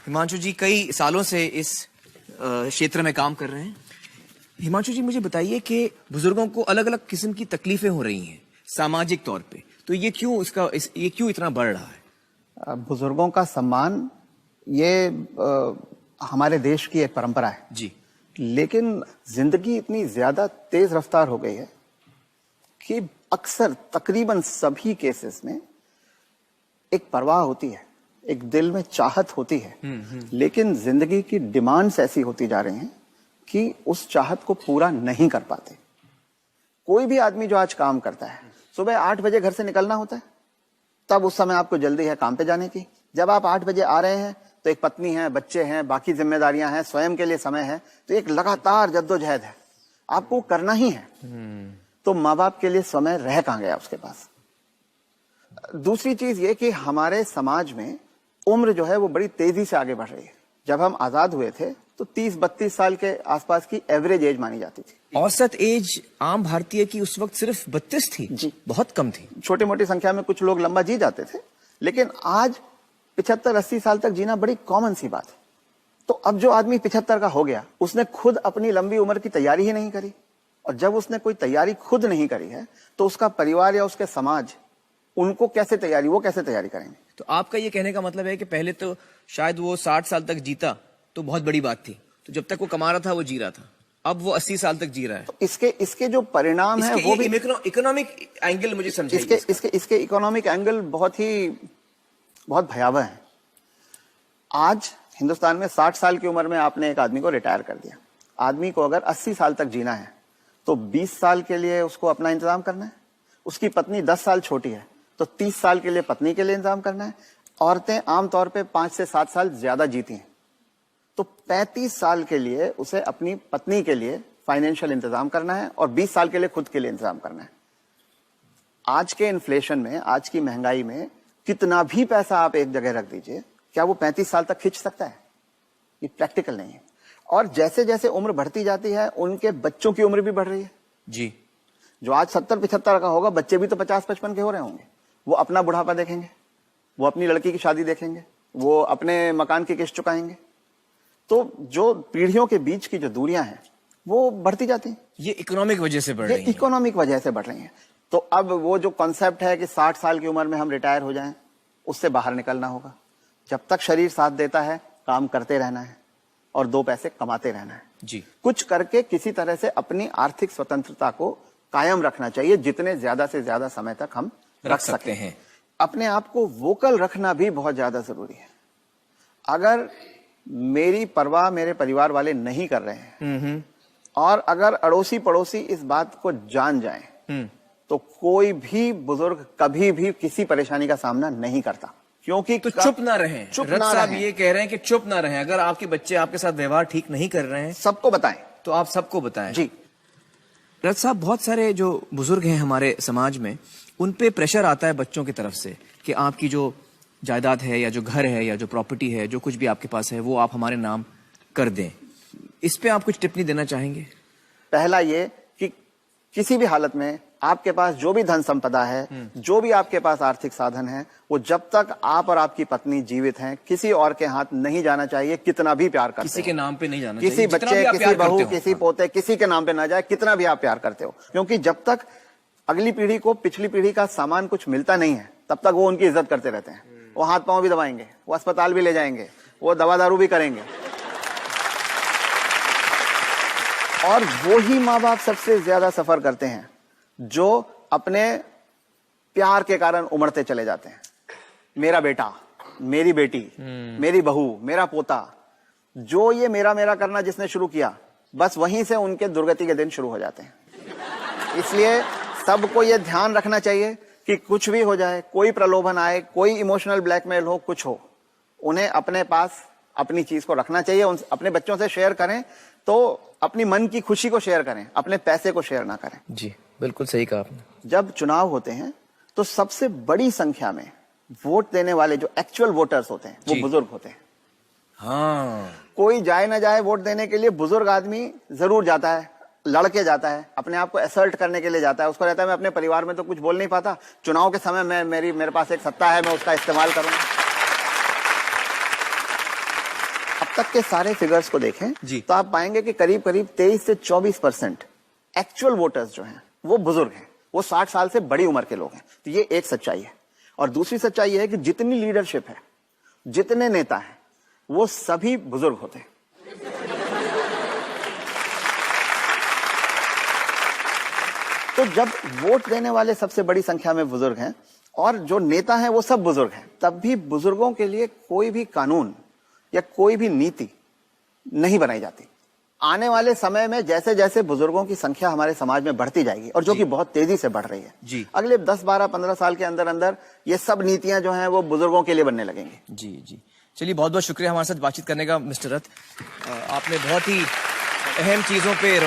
हिमांशु जी कई सालों से इस क्षेत्र में काम कर रहे हैं। हिमांशु जी मुझे बताइए कि बुजुर्गों को अलग अलग किस्म की तकलीफें हो रही हैं सामाजिक तौर पे, तो ये क्यों इतना बढ़ रहा है? बुजुर्गों का सम्मान ये हमारे देश की एक परंपरा है जी, लेकिन जिंदगी इतनी ज्यादा तेज रफ्तार हो गई है कि अक्सर तकरीबन सभी केसेस में एक परवाह होती है, एक दिल में चाहत होती है, लेकिन जिंदगी की डिमांड्स ऐसी होती जा रही हैं कि उस चाहत को पूरा नहीं कर पाते। कोई भी आदमी जो आज काम करता है, सुबह 8 बजे घर से निकलना होता है, तब उस समय आपको जल्दी है काम पे जाने की। जब आप 8 बजे आ रहे हैं तो एक पत्नी है, बच्चे हैं, बाकी जिम्मेदारियां हैं, स्वयं के लिए समय है, तो एक लगातार जद्दोजहद है, आपको करना ही है। तो माँ बाप के लिए समय रह कहां गया उसके पास। दूसरी चीज ये कि हमारे समाज में उम्र जो है वो बड़ी तेजी से आगे बढ़ रही है। जब हम आजाद हुए थे तो 30-32 साल के आसपास की एवरेज एज मानी जाती थी। औसत एज आम भारतीय की उस वक्त सिर्फ 32 थी जी, बहुत कम थी। छोटी मोटी संख्या में कुछ लोग लंबा जी जाते थे, लेकिन आज 75-80 साल तक जीना बड़ी कॉमन सी बात है। तो अब जो आदमी 75 का हो गया, उसने खुद अपनी लंबी उम्र की तैयारी ही नहीं करी, और जब उसने कोई तैयारी खुद नहीं करी है तो उसका परिवार या उसके समाज वो कैसे तैयारी करेंगे? तो आपका ये कहने का मतलब है कि पहले तो शायद वो 60 साल तक जीता तो बहुत बड़ी बात थी, तो जब तक वो कमा रहा था वो जी रहा था, अब वो 80 साल तक जी रहा है। तो इसके जो परिणाम है वो भी इकोनॉमिक एंगल मुझे समझाइए। इसके इकोनॉमिक एंगल बहुत भयावह है। आज हिंदुस्तान में 60 साल की उम्र में आपने एक आदमी को रिटायर कर दिया। आदमी को अगर 80 साल तक जीना है तो 20 साल के लिए उसको अपना इंतजाम करना है। उसकी पत्नी 10 साल छोटी है तो 30 साल के लिए पत्नी के लिए इंतजाम करना है। औरतें आमतौर पे 5 से 7 साल ज्यादा जीती हैं, तो 35 साल के लिए उसे अपनी पत्नी के लिए फाइनेंशियल इंतजाम करना है और 20 साल के लिए खुद के लिए इंतजाम करना है। आज के इन्फ्लेशन में, आज की महंगाई में कितना भी पैसा आप एक जगह रख दीजिए, क्या वो 35 साल तक खींच सकता है? ये प्रैक्टिकल नहीं है। और जैसे जैसे उम्र बढ़ती जाती है उनके बच्चों की उम्र भी बढ़ रही है। जी, जो आज 70-75 का होगा, बच्चे भी तो 50-55 के हो रहे होंगे। वो अपना बुढ़ापा देखेंगे, वो अपनी लड़की की शादी देखेंगे, वो अपने मकान की किस्त चुकाएंगे। तो जो पीढ़ियों के बीच की जो दूरियां हैं वो बढ़ती जाती हैं। ये इकोनॉमिक वजह से बढ़ रही है। इकोनॉमिक वजह से बढ़ रही है। तो अब वो जो कॉन्सेप्ट है कि 60 साल की उम्र में हम रिटायर हो जाएं, उससे बाहर निकलना होगा। जब तक शरीर साथ देता है काम करते रहना है और 2 पैसे कमाते रहना है। जी, कुछ करके किसी तरह से अपनी आर्थिक स्वतंत्रता को कायम रखना चाहिए, जितने ज्यादा से ज्यादा समय तक हम रख सकते हैं। अपने आप को वोकल रखना भी बहुत ज्यादा जरूरी है। अगर मेरी परवाह मेरे परिवार वाले नहीं कर रहे हैं और अगर अड़ोसी पड़ोसी इस बात को जान जाएं, तो कोई भी बुजुर्ग कभी भी किसी परेशानी का सामना नहीं करता। क्योंकि तो चुप ना रहें। रथ साहब ये कह रहे हैं कि चुप ना रहें। अगर आपके बच्चे आपके साथ व्यवहार ठीक नहीं कर रहे हैं, सबको बताएं। तो आप सबको बताएं। जी रथ साहब, बहुत सारे जो बुजुर्ग हैं हमारे समाज में, उन पे प्रेशर आता है बच्चों की तरफ से कि आपकी जो जायदाद है या जो घर है या जो प्रॉपर्टी है, जो कुछ भी आपके पास है, वो आप हमारे नाम कर दें। इस पे आप कुछ टिप्पणी देना चाहेंगे? पहला ये कि किसी भी हालत में आपके पास जो भी धन संपदा है, जो भी आपके पास आर्थिक साधन है, वो जब तक आप और आपकी पत्नी जीवित हैं किसी और के हाथ नहीं जाना चाहिए। कितना भी प्यार करते किसी के नाम पे नहीं जाना चाहिए, किसी बच्चे, किसी बहू, किसी पोते, किसी के नाम पे ना जाए, कितना भी आप प्यार करते हो। क्योंकि जब तक अगली पीढ़ी को पिछली पीढ़ी का सामान कुछ मिलता नहीं है, तब तक वो उनकी इज्जत करते रहते हैं। वो हाथ पांव भी दबाएंगे, वो अस्पताल भी ले जाएंगे, वो दवा दारू भी करेंगे। और वो ही माँ बाप सबसे ज्यादा सफर करते हैं जो अपने प्यार के कारण उमड़ते चले जाते हैं। मेरा बेटा, मेरी बेटी, मेरी बहू, मेरा पोता, जो ये मेरा मेरा करना जिसने शुरू किया, बस वहीं से उनके दुर्गति के दिन शुरू हो जाते हैं। इसलिए सबको ये ध्यान रखना चाहिए कि कुछ भी हो जाए, कोई प्रलोभन आए, कोई इमोशनल ब्लैकमेल हो, कुछ हो, उन्हें अपने पास अपनी चीज को रखना चाहिए। अपने बच्चों से शेयर करें तो अपनी मन की खुशी को शेयर करें, अपने पैसे को शेयर ना करें। जी, बिल्कुल सही कहा आपने। जब चुनाव होते हैं तो सबसे बड़ी संख्या में वोट देने वाले जो एक्चुअल वोटर्स होते हैं वो बुजुर्ग होते हैं। हाँ, कोई जाए ना जाए वोट देने के लिए, बुजुर्ग आदमी जरूर जाता है, लड़के जाता है, अपने आप को असर्ट करने के लिए जाता है। उसको रहता है मैं अपने परिवार में तो कुछ बोल नहीं पाता, चुनाव के समय मेरे पास एक सत्ता है, मैं उसका इस्तेमाल करूंगा। तक के सारे फिगर्स को देखें जी। तो आप पाएंगे कि करीब करीब 23 से 24% एक्चुअल वोटर्स जो हैं वो बुजुर्ग हैं, वो 60 साल से बड़ी उम्र के लोग हैं। तो ये एक सच्चाई है। और दूसरी सच्चाई है कि जितनी लीडरशिप है, जितने नेता हैं, वो सभी बुजुर्ग होते हैं। तो जब वोट देने वाले सबसे बड़ी संख्या में बुजुर्ग हैं और जो नेता हैं वो सब बुजुर्ग हैं, तब भी बुजुर्गों के लिए कोई भी कानून या कोई भी नीति नहीं बनाई जाती। आने वाले समय में जैसे जैसे बुजुर्गों की संख्या हमारे समाज में बढ़ती जाएगी और जो कि बहुत तेजी से बढ़ रही है जी। अगले 10, 12, 15 साल के अंदर अंदर ये सब नीतियां जो हैं वो बुजुर्गों के लिए बनने लगेंगी। जी जी, चलिए बहुत बहुत शुक्रिया हमारे साथ बातचीत करने का मिस्टर रथ। आपने बहुत ही अहम चीजों पे